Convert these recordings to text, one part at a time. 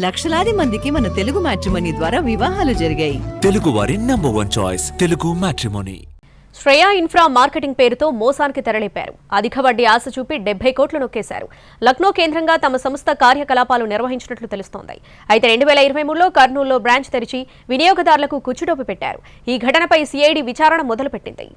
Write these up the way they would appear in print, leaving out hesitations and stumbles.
లక్షలాది మందికి మన తెలుగు మ్యాట్రిమోనీ ద్వారా వివాహాలు జరిగాయి. తెలుగు వారి number 1 choice Telugu matrimony. Shreya infra marketing పేరుతో మోసానికి తెరలేపారు. అధిక వడ్డీ ఆశ చూపి 70 కోట్లు నొక్కేశారు. లక్నో కేంద్రంగా తమ సంస్థ కార్యకలాపాలు నిర్వహించినట్లు తెలుస్తోంది. అయితే 2023లో కర్నూలులో బ్రాంచ్ తెరిచి వినియోగదారులకు కుచ్చుడోపు పెట్టారు. ఈ ఘటనపై సిఐడి విచారణ మొదలుపెట్టింది.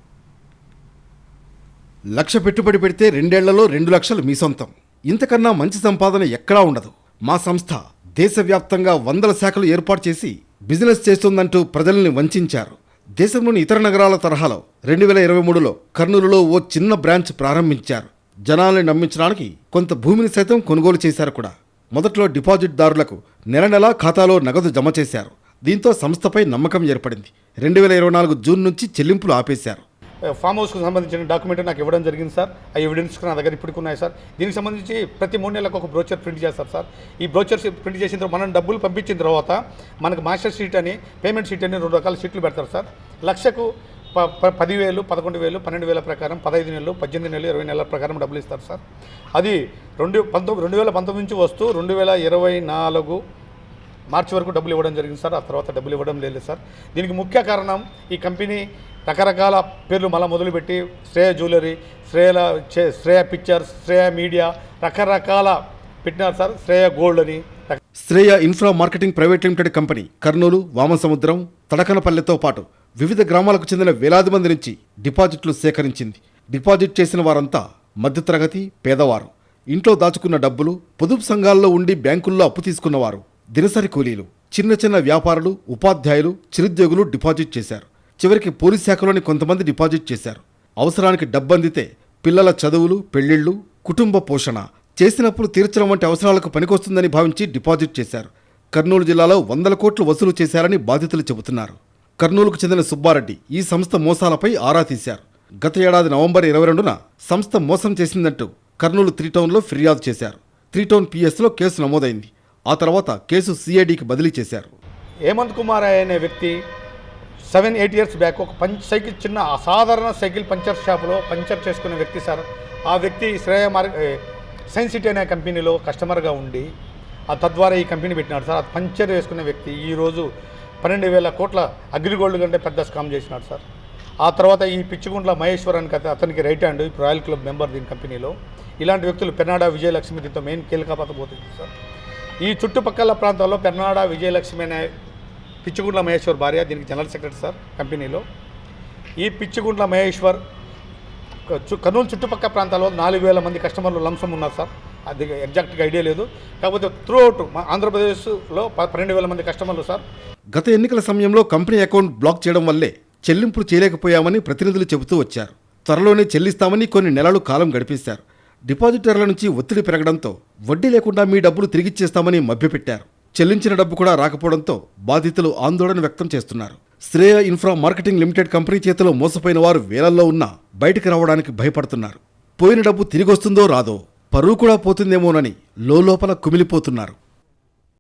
లక్ష పెట్టుబడి పెడితే 2 ఏళ్లలో 2 లక్షలు మీ సొంతం. ఇంతకన్నా మంచి సంపాదన ఎక్కడా ఉండదు. మా సంస్థ దేశవ్యాప్తంగా 100 శాఖలు ఏర్పాటు చేసి బిజినెస్ చేస్తుందంటూ ప్రజల్ని వంచారు. దేశంలోని ఇతర నగరాల తరహాలో 2023లో కర్నూలులో ఓ చిన్న బ్రాంచ్ ప్రారంభించారు. జనాల్ని నమ్మించడానికి కొంత భూమిని సైతం కొనుగోలు చేశారు కూడా. మొదట్లో డిపాజిట్దారులకు నెల నెలా ఖాతాలో నగదు జమ చేశారు. దీంతో సంస్థపై నమ్మకం ఏర్పడింది. 2024 జూన్ నుంచి చెల్లింపులు ఆపేశారు. ఫామ్ హౌస్కు సంబంధించిన డాక్యుమెంట్ నాకు ఇవ్వడం జరిగింది సార్. ఆ ఎవిడెన్స్ నా దగ్గర ఇప్పటికి ఉన్నాయి సార్. దీనికి సంబంధించి ప్రతి 3 నెలలకు ఒక బ్రోచర్ ప్రింట్ చేస్తారు సార్. ఈ బ్రోచర్స్ ప్రింట్ చేసిన తర్వాత మనం డబ్బులు పంపించిన తర్వాత మనకు మాస్టర్ షీట్ అని పేమెంట్ షీట్ అని 2 రకాల షీట్లు పెడతారు సార్. లక్షకు 10,000, 11,000, 12,000 ప్రకారం 15 నెలలు, 18 నెలలు, 20 నెలల ప్రకారం డబ్బులు ఇస్తారు సార్. అది 2019 నుంచి వస్తూ 2024 మార్చి వరకు డబ్బులు ఇవ్వడం జరిగింది సార్. ఆ తర్వాత డబ్బులు ఇవ్వడం లేదు సార్. దీనికి ముఖ్య కారణం ఈ కంపెనీ రకరకాల పేర్లు మళ్ళీ మొదలుపెట్టి Shreya jewellery, Shreya pictures, Shreya media రకరకాల పెట్టినారు సార్. శ్రేయ గోల్డ్ అని. Shreya infra marketing private limited company Kurnool, Vamasamudram, తడకనపల్లెతో పాటు వివిధ గ్రామాలకు చెందిన వేలాది మంది నుంచి డిపాజిట్లు సేకరించింది. డిపాజిట్ చేసిన వారంతా మధ్యతరగతి, పేదవారు. ఇంట్లో దాచుకున్న డబ్బులు పొదుపు సంఘాల్లో ఉండి బ్యాంకుల్లో అప్పు తీసుకున్నవారు, దినసరి కూలీలు, చిన్న చిన్న వ్యాపారులు, ఉపాధ్యాయులు, చిరుద్యోగులు డిపాజిట్ చేశారు. చివరికి పోలీస్ శాఖలోని కొంతమంది డిపాజిట్ చేశారు. అవసరానికి డబ్బందితే పిల్లల చదువులు, పెళ్లిళ్లు, కుటుంబ పోషణ, చేసినప్పుడు తీర్చడం వంటి అవసరాలకు పనికొస్తుందని భావించి డిపాజిట్ చేశారు. కర్నూలు జిల్లాలో 100 కోట్లు వసూలు చేశారని బాధితులు చెబుతున్నారు. కర్నూలుకు చెందిన సుబ్బారెడ్డి ఈ సంస్థ మోసాలపై ఆరా తీశారు. గత ఏడాది నవంబర్ 22న సంస్థ మోసం చేసిందంటూ కర్నూలు 3 టౌన్లో ఫిర్యాదు చేశారు. 3 టౌన్ పిఎస్లో కేసు నమోదైంది. ఆ తర్వాత కేసు సిఐడికి బదిలీ చేశారు. హేమంత్ కుమార్ అనే వ్యక్తి 7-8 ఇయర్స్ బ్యాక్ ఒక సైకిల్, చిన్న అసాధారణ సైకిల్ పంచర్ షాపులో పంచర్ చేసుకునే వ్యక్తి సార్. ఆ వ్యక్తి శ్రేయ సైన్స్ సిటీ అనే కంపెనీలో కస్టమర్గా ఉండి తద్వారా ఈ కంపెనీ పెట్టినాడు సార్. అది పంచర్ వేసుకునే వ్యక్తి ఈరోజు 12,000 కోట్ల అగ్రిగోల్డ్ కంటే పెద్ద స్కామ్ చేసినాడు సార్. ఆ తర్వాత ఈ పిచ్చిగుండ్ల మహేశ్వర్ అని అతనికి రైట్ హ్యాండ్, ఇప్పుడు రాయల్ క్లబ్ మెంబర్ దీని కంపెనీలో. ఇలాంటి వ్యక్తులు పెర్నాడ విజయలక్ష్మి దీంతో మెయిన్ కీలకపాత్రపోతుంది సార్. ఈ చుట్టుపక్కల ప్రాంతాల్లో పెర్నాడ విజయలక్ష్మి అనే పిచ్చిగుండ్ల మహేశ్వర్ భార్య దీనికి జనరల్ సెక్రటరీ సార్ కంపెనీలో. ఈ పిచ్చిగుండ్ల మహేశ్వర్ కర్నూలు చుట్టుపక్కల ప్రాంతాల్లో 4,000 మంది కస్టమర్లు లంసం ఉన్నారు సార్. అది ఎగ్జాక్ట్గా ఐడియా లేదు. కాకపోతే త్రూఅవుట్ ఆంధ్రప్రదేశ్లో 12,000 మంది కస్టమర్లు సార్. గత ఎన్నికల సమయంలో కంపెనీ అకౌంట్ బ్లాక్ చేయడం వల్లే చెల్లింపులు చేయలేకపోయామని ప్రతినిధులు చెబుతూ వచ్చారు. త్వరలోనే చెల్లిస్తామని కొన్ని నెలలు కాలం గడిపేశారు. డిపాజిటర్ల నుంచి ఒత్తిడి పెరగడంతో వడ్డీ లేకుండా మీ డబ్బులు తిరిగిచ్చేస్తామని మభ్యపెట్టారు. చెల్లించిన డబ్బు కూడా రాకపోవడంతో బాధితులు ఆందోళన వ్యక్తం చేస్తున్నారు. Shreya infra marketing limited company చేతిలో మోసపోయిన వారు వేలల్లో ఉన్నా బయటికి రావడానికి భయపడుతున్నారు. పోయిన డబ్బు తిరిగొస్తుందో రాదో, పరువు కూడా పోతుందేమోనని లోలోపల కుమిలిపోతున్నారు.